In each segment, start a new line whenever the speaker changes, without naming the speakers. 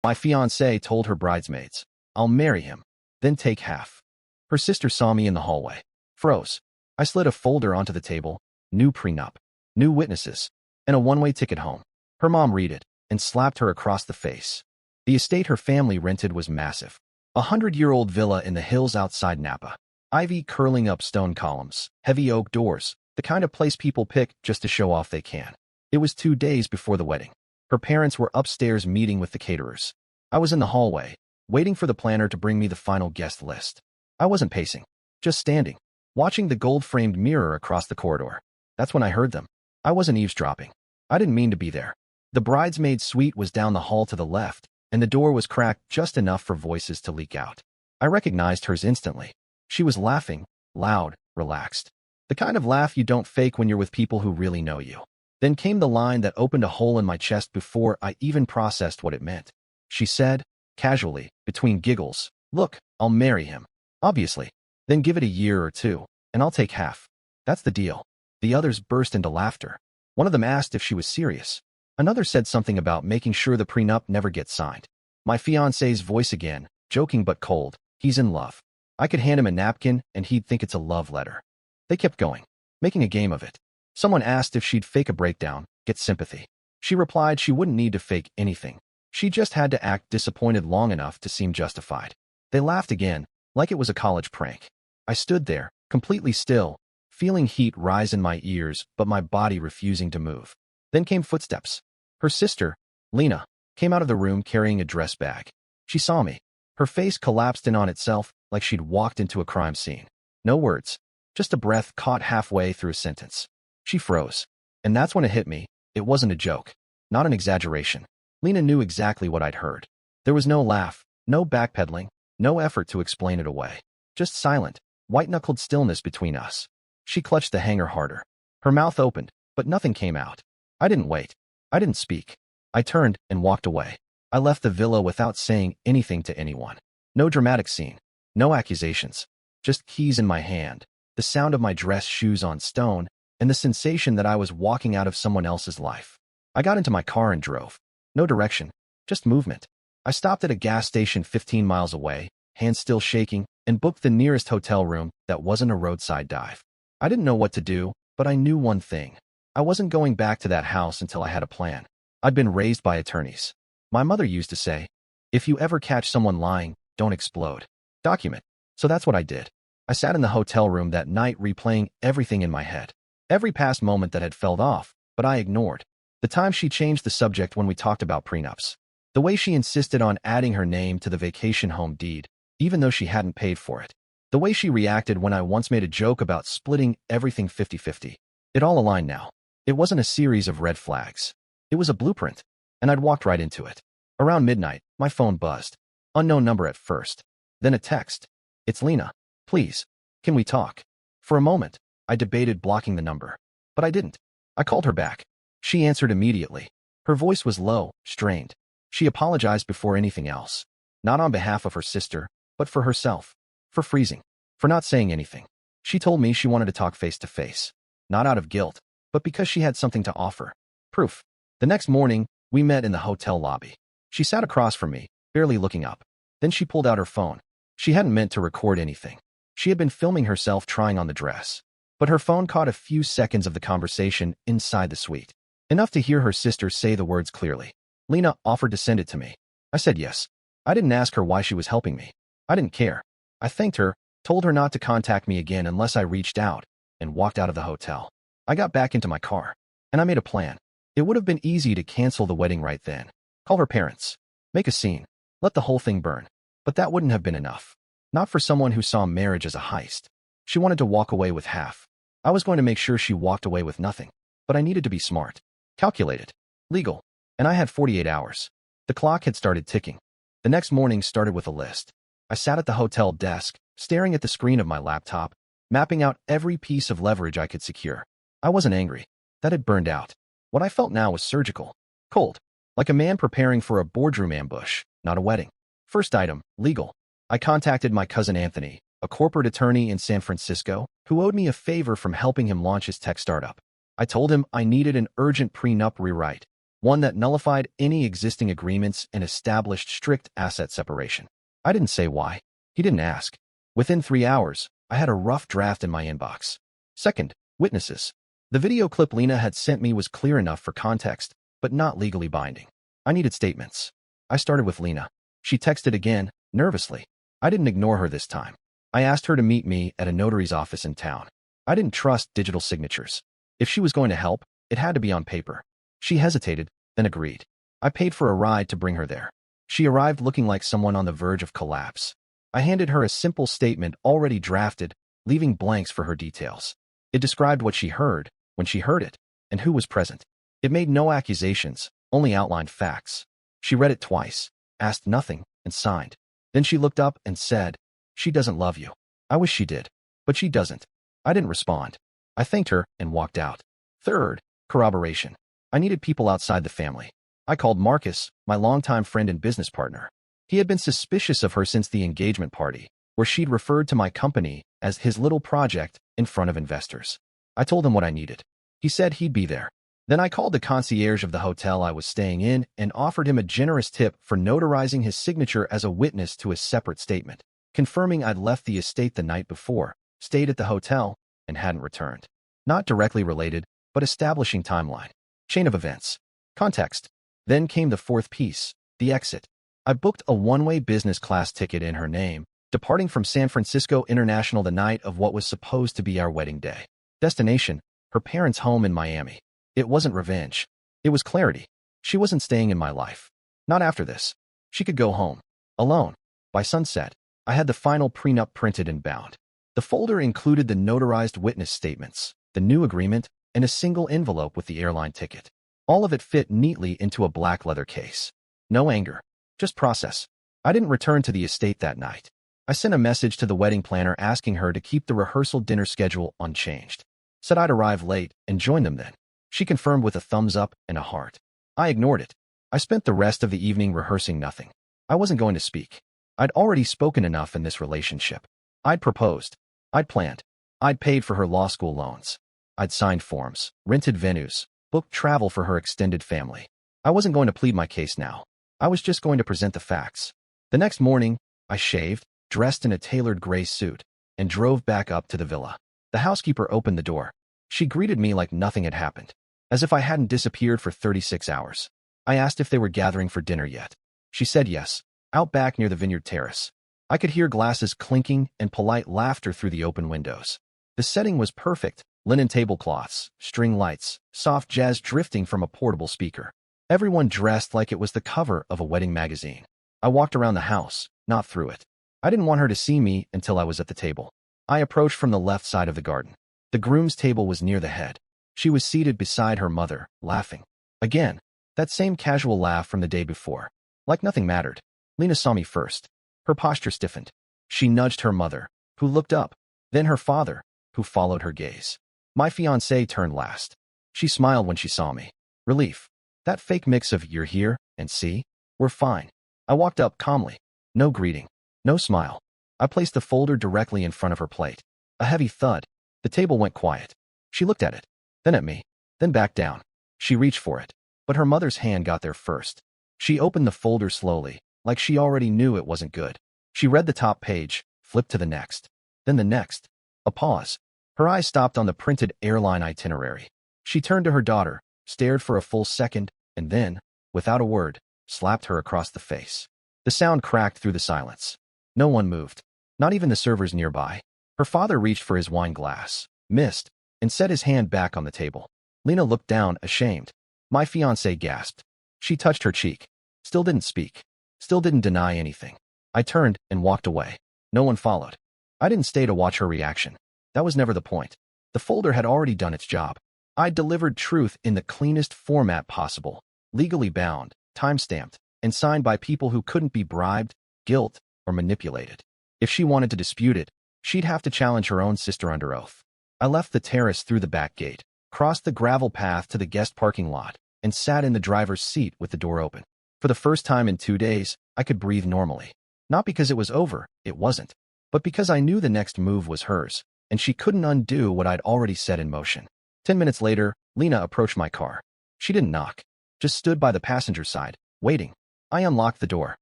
My fiancée told her bridesmaids, "I'll marry him, then take half." Her sister saw me in the hallway. Froze. I slid a folder onto the table, new prenup, new witnesses, and a one-way ticket home. Her mom read it and slapped her across the face. The estate her family rented was massive. 100-year-old villa in the hills outside Napa. Ivy curling up stone columns, heavy oak doors, the kind of place people pick just to show off they can. It was 2 days before the wedding. Her parents were upstairs meeting with the caterers. I was in the hallway, waiting for the planner to bring me the final guest list. I wasn't pacing, just standing, watching the gold-framed mirror across the corridor. That's when I heard them. I wasn't eavesdropping. I didn't mean to be there. The bridesmaid suite was down the hall to the left, and the door was cracked just enough for voices to leak out. I recognized hers instantly. She was laughing, loud, relaxed. The kind of laugh you don't fake when you're with people who really know you. Then came the line that opened a hole in my chest before I even processed what it meant. She said, casually, between giggles, "Look, I'll marry him. Obviously. Then give it a year or two, and I'll take half. That's the deal." The others burst into laughter. One of them asked if she was serious. Another said something about making sure the prenup never gets signed. My fiancé's voice again, joking but cold. "He's in love. I could hand him a napkin and he'd think it's a love letter." They kept going, making a game of it. Someone asked if she'd fake a breakdown, get sympathy. She replied she wouldn't need to fake anything. She just had to act disappointed long enough to seem justified. They laughed again, like it was a college prank. I stood there, completely still, feeling heat rise in my ears but my body refusing to move. Then came footsteps. Her sister, Lena, came out of the room carrying a dress bag. She saw me. Her face collapsed in on itself like she'd walked into a crime scene. No words, just a breath caught halfway through a sentence. She froze. And that's when it hit me. It wasn't a joke. Not an exaggeration. Lena knew exactly what I'd heard. There was no laugh, no backpedaling, no effort to explain it away. Just silent, white-knuckled stillness between us. She clutched the hanger harder. Her mouth opened, but nothing came out. I didn't wait. I didn't speak. I turned and walked away. I left the villa without saying anything to anyone. No dramatic scene. No accusations. Just keys in my hand, the sound of my dress shoes on stone, and the sensation that I was walking out of someone else's life. I got into my car and drove. No direction, just movement. I stopped at a gas station 15 miles away, hands still shaking, and booked the nearest hotel room that wasn't a roadside dive. I didn't know what to do, but I knew one thing. I wasn't going back to that house until I had a plan. I'd been raised by attorneys. My mother used to say, "If you ever catch someone lying, don't explode. Document." So that's what I did. I sat in the hotel room that night replaying everything in my head. Every past moment that had felt off, but I ignored. The time she changed the subject when we talked about prenups. The way she insisted on adding her name to the vacation home deed, even though she hadn't paid for it. The way she reacted when I once made a joke about splitting everything 50-50. It all aligned now. It wasn't a series of red flags. It was a blueprint, and I'd walked right into it. Around midnight, my phone buzzed. Unknown number at first. Then a text. "It's Lena. Please, can we talk?" For a moment, I debated blocking the number, but I didn't. I called her back. She answered immediately. Her voice was low, strained. She apologized before anything else. Not on behalf of her sister, but for herself. For freezing. For not saying anything. She told me she wanted to talk face to face. Not out of guilt, but because she had something to offer. Proof. The next morning, we met in the hotel lobby. She sat across from me, barely looking up. Then she pulled out her phone. She hadn't meant to record anything. She had been filming herself trying on the dress. But her phone caught a few seconds of the conversation inside the suite. Enough to hear her sister say the words clearly. Lena offered to send it to me. I said yes. I didn't ask her why she was helping me. I didn't care. I thanked her, told her not to contact me again unless I reached out, and walked out of the hotel. I got back into my car, and I made a plan. It would have been easy to cancel the wedding right then. Call her parents. Make a scene. Let the whole thing burn. But that wouldn't have been enough. Not for someone who saw marriage as a heist. She wanted to walk away with half. I was going to make sure she walked away with nothing. But I needed to be smart. Calculated. Legal. And I had 48 hours. The clock had started ticking. The next morning started with a list. I sat at the hotel desk, staring at the screen of my laptop, mapping out every piece of leverage I could secure. I wasn't angry. That had burned out. What I felt now was surgical. Cold. Like a man preparing for a boardroom ambush, not a wedding. First item, legal. I contacted my cousin Anthony, a corporate attorney in San Francisco, who owed me a favor from helping him launch his tech startup. I told him I needed an urgent prenup rewrite. one that nullified any existing agreements and established strict asset separation. I didn't say why. He didn't ask. Within 3 hours, I had a rough draft in my inbox. Second, witnesses. The video clip Lena had sent me was clear enough for context, but not legally binding. I needed statements. I started with Lena. She texted again, nervously. I didn't ignore her this time. I asked her to meet me at a notary's office in town. I didn't trust digital signatures. If she was going to help, it had to be on paper. She hesitated, then agreed. I paid for a ride to bring her there. She arrived looking like someone on the verge of collapse. I handed her a simple statement already drafted, leaving blanks for her details. It described what she heard, when she heard it, and who was present. It made no accusations, only outlined facts. She read it twice, asked nothing, and signed. Then she looked up and said, "She doesn't love you." I wish she did, but she doesn't. I didn't respond. I thanked her and walked out. Third, corroboration. I needed people outside the family. I called Marcus, my longtime friend and business partner. He had been suspicious of her since the engagement party, where she'd referred to my company as his little project in front of investors. I told him what I needed. He said he'd be there. Then I called the concierge of the hotel I was staying in and offered him a generous tip for notarizing his signature as a witness to a separate statement, confirming I'd left the estate the night before, stayed at the hotel, and hadn't returned. Not directly related, but establishing timeline. Chain of events. Context. Then came the fourth piece, the exit. I booked a one-way business class ticket in her name, departing from San Francisco International the night of what was supposed to be our wedding day. Destination, her parents' home in Miami. It wasn't revenge. It was clarity. She wasn't staying in my life. Not after this. She could go home. Alone. By sunset, I had the final prenup printed and bound. The folder included the notarized witness statements, the new agreement, and a single envelope with the airline ticket. All of it fit neatly into a black leather case. No anger. Just process. I didn't return to the estate that night. I sent a message to the wedding planner asking her to keep the rehearsal dinner schedule unchanged. Said I'd arrive late and join them then. She confirmed with a thumbs up and a heart. I ignored it. I spent the rest of the evening rehearsing nothing. I wasn't going to speak. I'd already spoken enough in this relationship. I'd proposed. I'd planned. I'd paid for her law school loans. I'd signed forms, rented venues, booked travel for her extended family. I wasn't going to plead my case now. I was just going to present the facts. The next morning, I shaved, dressed in a tailored gray suit, and drove back up to the villa. The housekeeper opened the door. She greeted me like nothing had happened, as if I hadn't disappeared for 36 hours. I asked if they were gathering for dinner yet. She said yes, out back near the vineyard terrace. I could hear glasses clinking and polite laughter through the open windows. The setting was perfect, linen tablecloths, string lights, soft jazz drifting from a portable speaker. Everyone dressed like it was the cover of a wedding magazine. I walked around the house, not through it. I didn't want her to see me until I was at the table. I approached from the left side of the garden. The groom's table was near the head. She was seated beside her mother, laughing. Again, that same casual laugh from the day before. Like nothing mattered. Lena saw me first. Her posture stiffened. She nudged her mother, who looked up, then her father, who followed her gaze. My fiancée turned last. She smiled when she saw me. Relief. That fake mix of "you're here" and "see, we're fine." I walked up calmly. No greeting. No smile. I placed the folder directly in front of her plate. A heavy thud. The table went quiet. She looked at it, then at me, then back down. She reached for it, but her mother's hand got there first. She opened the folder slowly, like she already knew it wasn't good. She read the top page, flipped to the next, then the next. A pause. Her eyes stopped on the printed airline itinerary. She turned to her daughter, stared for a full second, and then, without a word, slapped her across the face. The sound cracked through the silence. No one moved, not even the servers nearby. Her father reached for his wine glass, missed, and set his hand back on the table. Lena looked down, ashamed. My fiancée gasped. She touched her cheek. Still didn't speak. Still didn't deny anything. I turned and walked away. No one followed. I didn't stay to watch her reaction. That was never the point. The folder had already done its job. I delivered truth in the cleanest format possible, legally bound, time-stamped, and signed by people who couldn't be bribed, guilt, or manipulated. If she wanted to dispute it, she'd have to challenge her own sister under oath. I left the terrace through the back gate, crossed the gravel path to the guest parking lot, and sat in the driver's seat with the door open. For the first time in 2 days, I could breathe normally. Not because it was over, it wasn't, but because I knew the next move was hers, and she couldn't undo what I'd already set in motion. 10 minutes later, Lena approached my car. She didn't knock. just stood by the passenger side, waiting. I unlocked the door.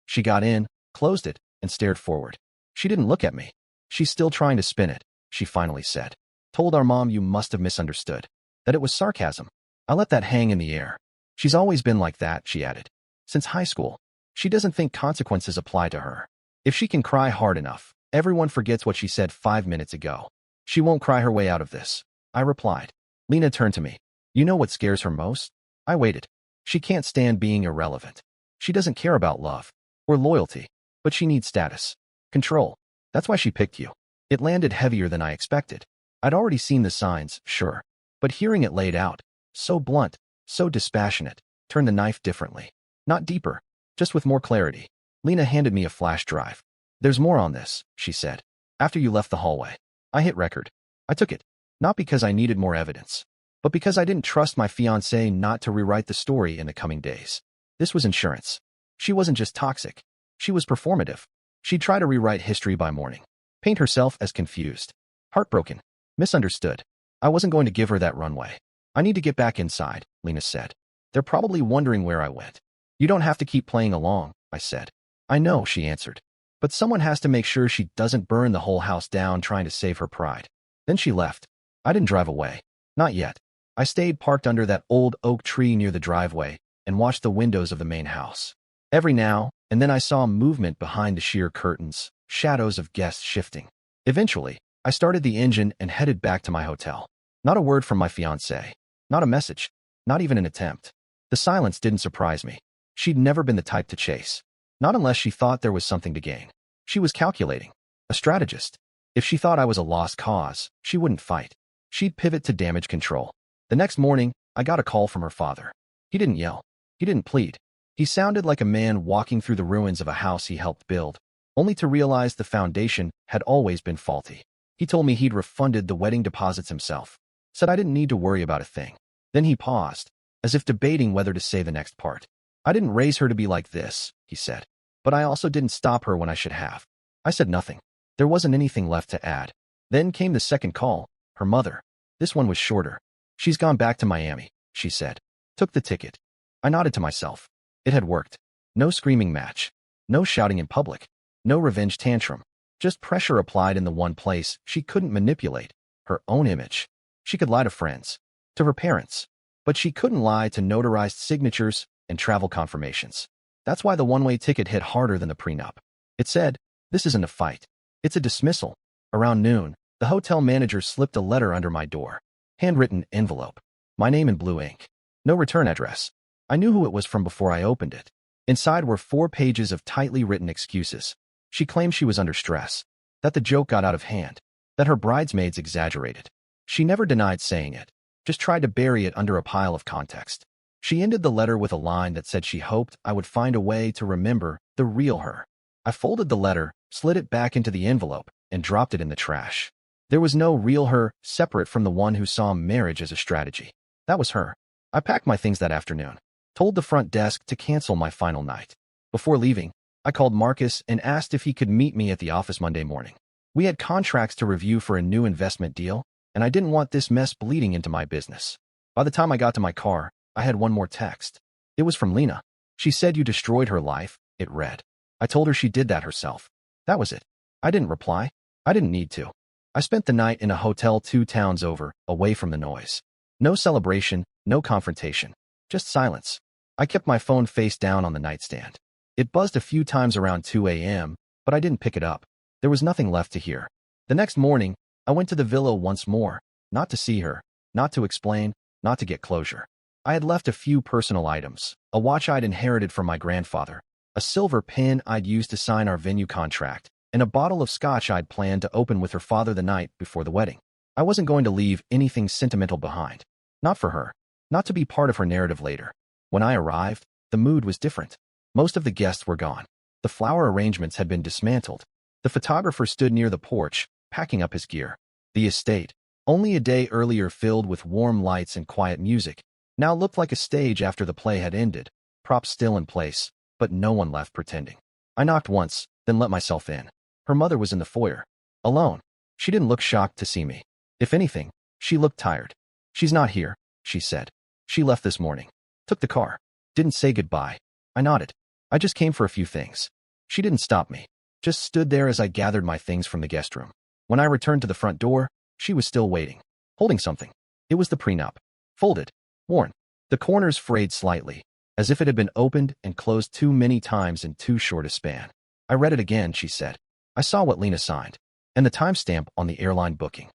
She got in, closed it, and stared forward. She didn't look at me. She's still trying to spin it, she finally said. Told our mom you must have misunderstood. That it was sarcasm. I let that hang in the air. She's always been like that, she added. Since high school. She doesn't think consequences apply to her. If she can cry hard enough, everyone forgets what she said 5 minutes ago. She won't cry her way out of this, I replied. Lena turned to me. You know what scares her most? I waited. She can't stand being irrelevant. She doesn't care about love or loyalty, but she needs status. Control. That's why she picked you. It landed heavier than I expected. I'd already seen the signs, sure, but hearing it laid out, so blunt, so dispassionate, turned the knife differently. Not deeper, just with more clarity. Lena handed me a flash drive. There's more on this, she said. After you left the hallway. I hit record. I took it, not because I needed more evidence, but because I didn't trust my fiancée not to rewrite the story in the coming days. This was insurance. She wasn't just toxic. She was performative. She'd try to rewrite history by morning. Paint herself as confused, heartbroken, misunderstood. I wasn't going to give her that runway. I need to get back inside, Lena said. They're probably wondering where I went. You don't have to keep playing along, I said. I know, she answered. But someone has to make sure she doesn't burn the whole house down trying to save her pride. Then she left. I didn't drive away. Not yet. I stayed parked under that old oak tree near the driveway and watched the windows of the main house. Every now and then I saw movement behind the sheer curtains, shadows of guests shifting. Eventually, I started the engine and headed back to my hotel. Not a word from my fiancée. Not a message. Not even an attempt. The silence didn't surprise me. She'd never been the type to chase. Not unless she thought there was something to gain. She was calculating. A strategist. If she thought I was a lost cause, she wouldn't fight. She'd pivot to damage control. The next morning, I got a call from her father. He didn't yell. He didn't plead. He sounded like a man walking through the ruins of a house he helped build, only to realize the foundation had always been faulty. He told me he'd refunded the wedding deposits himself. Said I didn't need to worry about a thing. Then he paused, as if debating whether to say the next part. I didn't raise her to be like this, he said. But I also didn't stop her when I should have. I said nothing. There wasn't anything left to add. Then came the second call, her mother. This one was shorter. She's gone back to Miami, she said. Took the ticket. I nodded to myself. It had worked. No screaming match. No shouting in public. No revenge tantrum. Just pressure applied in the one place she couldn't manipulate, her own image. She could lie to friends, to her parents, but she couldn't lie to notarized signatures and travel confirmations. That's why the one-way ticket hit harder than the prenup. It said, this isn't a fight. It's a dismissal. Around noon, the hotel manager slipped a letter under my door. Handwritten envelope. My name in blue ink. No return address. I knew who it was from before I opened it. Inside were 4 pages of tightly written excuses. She claimed she was under stress, that the joke got out of hand, that her bridesmaids exaggerated. She never denied saying it, just tried to bury it under a pile of context. She ended the letter with a line that said she hoped I would find a way to remember the real her. I folded the letter, slid it back into the envelope, and dropped it in the trash. There was no real her separate from the one who saw marriage as a strategy. That was her. I packed my things that afternoon, told the front desk to cancel my final night. Before leaving, I called Marcus and asked if he could meet me at the office Monday morning. We had contracts to review for a new investment deal, and I didn't want this mess bleeding into my business. By the time I got to my car, I had one more text. It was from Lena. She said you destroyed her life, it read. I told her she did that herself. That was it. I didn't reply. I didn't need to. I spent the night in a hotel 2 towns over, away from the noise. No celebration, no confrontation. Just silence. I kept my phone face down on the nightstand. It buzzed a few times around 2 a.m., but I didn't pick it up. There was nothing left to hear. The next morning, I went to the villa once more, not to see her, not to explain, not to get closure. I had left a few personal items, a watch I'd inherited from my grandfather, a silver pen I'd used to sign our venue contract, and a bottle of scotch I'd planned to open with her father the night before the wedding. I wasn't going to leave anything sentimental behind. Not for her. Not to be part of her narrative later. When I arrived, the mood was different. Most of the guests were gone. The flower arrangements had been dismantled. The photographer stood near the porch, packing up his gear. The estate, only a day earlier filled with warm lights and quiet music, now looked like a stage after the play had ended, props still in place, but no one left pretending. I knocked once, then let myself in. Her mother was in the foyer, alone. She didn't look shocked to see me. If anything, she looked tired. She's not here, she said. She left this morning. Took the car. Didn't say goodbye. I nodded. I just came for a few things. She didn't stop me. Just stood there as I gathered my things from the guest room. When I returned to the front door, she was still waiting, holding something. It was the prenup. Folded. Worn. The corners frayed slightly, as if it had been opened and closed too many times in too short a span. I read it again, she said. I saw what Lena signed, and the timestamp on the airline booking.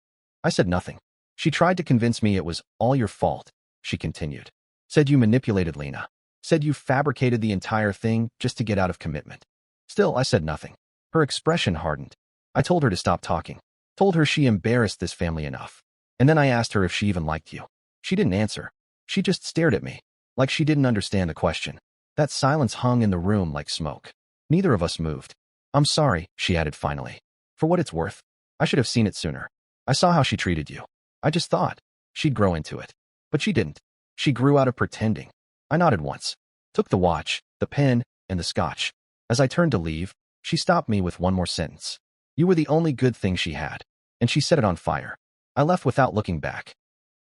I said nothing. She tried to convince me it was all your fault, she continued. Said you manipulated Lena. Said you fabricated the entire thing just to get out of commitment. Still, I said nothing. Her expression hardened. I told her to stop talking. Told her she embarrassed this family enough. And then I asked her if she even liked you. She didn't answer. She just stared at me, like she didn't understand the question. That silence hung in the room like smoke. Neither of us moved. I'm sorry, she added finally. For what it's worth, I should have seen it sooner. I saw how she treated you. I just thought she'd grow into it. But she didn't. She grew out of pretending. I nodded once, took the watch, the pen, and the scotch. As I turned to leave, she stopped me with one more sentence. You were the only good thing she had. And she set it on fire. I left without looking back.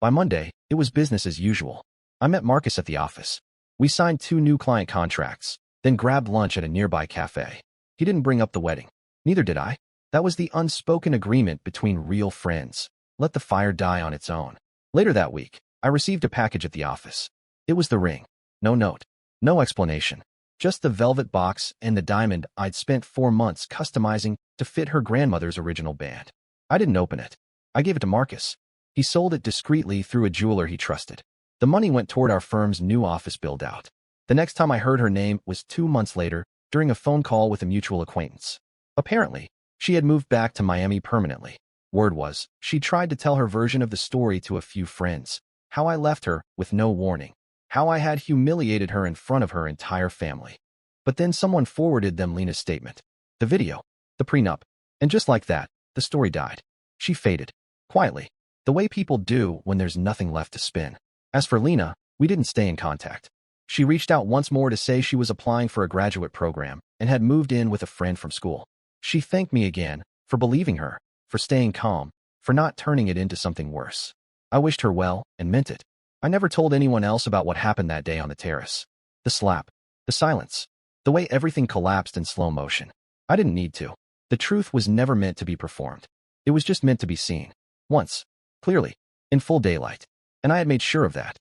By Monday, it was business as usual. I met Marcus at the office. We signed 2 new client contracts, then grabbed lunch at a nearby cafe. He didn't bring up the wedding. Neither did I. That was the unspoken agreement between real friends. Let the fire die on its own. Later that week, I received a package at the office. It was the ring. No note. No explanation. Just the velvet box and the diamond I'd spent 4 months customizing to fit her grandmother's original band. I didn't open it. I gave it to Marcus. He sold it discreetly through a jeweler he trusted. The money went toward our firm's new office build-out. The next time I heard her name was 2 months later during a phone call with a mutual acquaintance. Apparently, she had moved back to Miami permanently. Word was, she tried to tell her version of the story to a few friends. How I left her with no warning. How I had humiliated her in front of her entire family. But then someone forwarded them Lena's statement. The video. The prenup. And just like that, the story died. She faded. Quietly. The way people do when there's nothing left to spin. As for Lena, we didn't stay in contact. She reached out once more to say she was applying for a graduate program and had moved in with a friend from school. She thanked me again for believing her, for staying calm, for not turning it into something worse. I wished her well and meant it. I never told anyone else about what happened that day on the terrace. The slap. The silence. The way everything collapsed in slow motion. I didn't need to. The truth was never meant to be performed. It was just meant to be seen. Once. Clearly. In full daylight. And I had made sure of that.